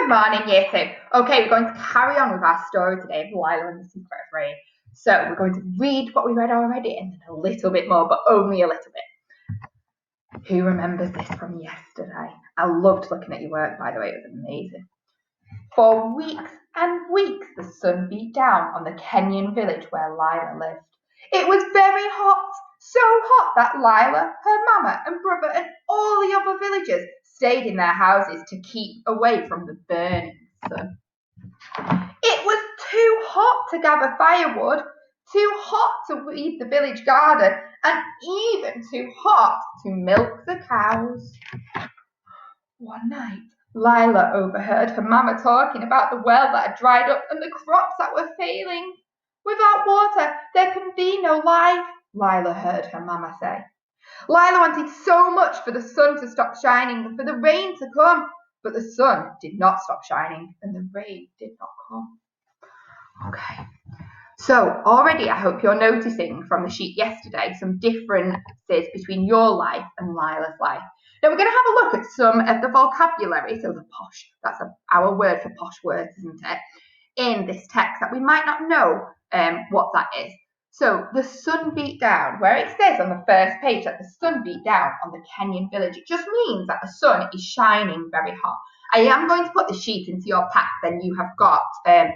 Good morning, Year 2. Okay, we're going to carry on with our story today of Lila and the Secret of Rain. So we're going to read what we read already and then a little bit more, but only a little bit. Who remembers this from yesterday? I loved looking at your work, by the way, it was amazing. For weeks and weeks, the sun beat down on the Kenyan village where Lila lived. It was very hot, so hot that Lila, her mama and brother and all the other villagers stayed in their houses to keep away from the burning sun. It was too hot to gather firewood, too hot to weed the village garden, and even too hot to milk the cows. One night, Lila overheard her mama talking about the well that had dried up and the crops that were failing. Without water, there can be no life, Lila heard her mama say. Lila wanted so much for the sun to stop shining and for the rain to come, but the sun did not stop shining and the rain did not come. Okay, so already I hope you're noticing from the sheet yesterday some differences between your life and Lila's life. Now we're going to have a look at some of the vocabulary, so the posh, that's our word for posh words, isn't it, in this text that we might not know what that is. So the sun beat down, where it says on the first page that the sun beat down on the Kenyan village, it just means that the sun is shining very hot. I am going to put the sheet into your pack, then you have got,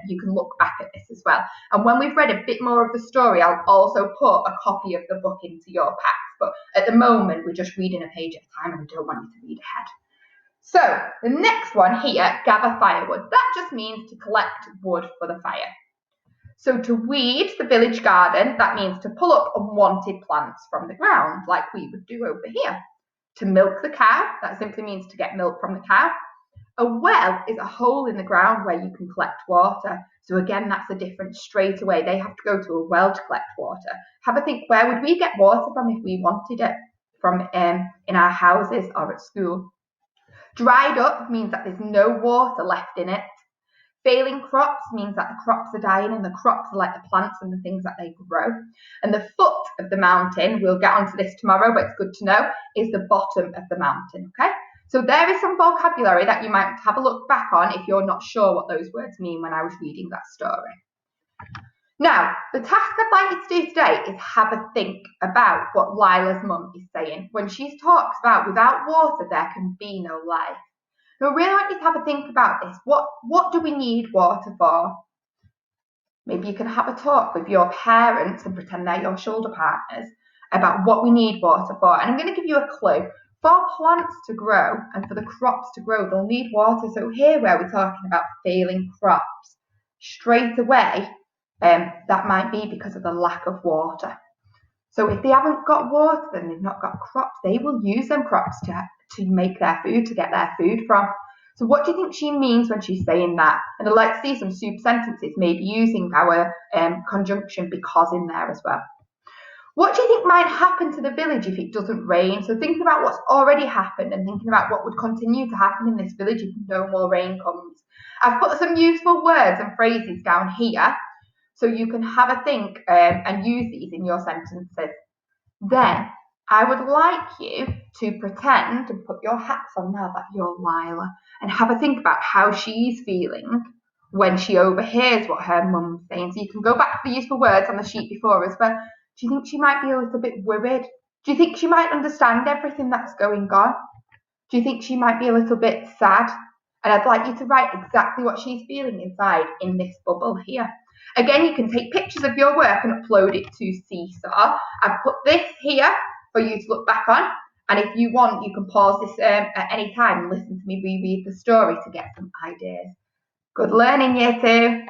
you can look back at this as well. And when we've read a bit more of the story, I'll also put a copy of the book into your pack. But at the moment, we're just reading a page at a time and I don't want you to read ahead. So the next one here, gather firewood. That just means to collect wood for the fire. So to weed the village garden, that means to pull up unwanted plants from the ground, like we would do over here. To milk the cow, that simply means to get milk from the cow. A well is a hole in the ground where you can collect water. So again, that's a difference straight away. They have to go to a well to collect water. Have a think, where would we get water from if we wanted it? From in our houses or at school. Dried up means that there's no water left in it. Failing crops means that the crops are dying and the crops are like the plants and the things that they grow. And the foot of the mountain, we'll get onto this tomorrow, but it's good to know, is the bottom of the mountain, okay? So there is some vocabulary that you might have a look back on if you're not sure what those words mean when I was reading that story. Now, the task I'd like you to do today is have a think about what Lila's mum is saying when she talks about without water there can be no life. Now, I really want you to have a think about this. What do we need water for? Maybe you can have a talk with your parents and pretend they're your shoulder partners about what we need water for. And I'm going to give you a clue. For plants to grow and for the crops to grow, they'll need water. So here where we're talking about failing crops, straight away, that might be because of the lack of water. So if they haven't got water, then they've not got crops. They will use them crops to make their food, to get their food from. So what do you think she means when she's saying that? And I'd like to see some soup sentences, maybe using our conjunction because in there as well. What do you think might happen to the village if it doesn't rain? So thinking about what's already happened and thinking about what would continue to happen in this village if no more rain comes. I've put some useful words and phrases down here so you can have a think and use these in your sentences. Then I would like you to pretend and put your hats on now that you're Lila and have a think about how she's feeling when she overhears what her mum's saying. So you can go back to the useful words on the sheet before us, but do you think she might be a little bit worried? Do you think she might understand everything that's going on? Do you think she might be a little bit sad? And I'd like you to write exactly what she's feeling inside in this bubble here. Again, you can take pictures of your work and upload it to Seesaw. I've put this here for you to look back on. And if you want, you can pause this at any time and listen to me reread the story to get some ideas. Good learning, Year 2.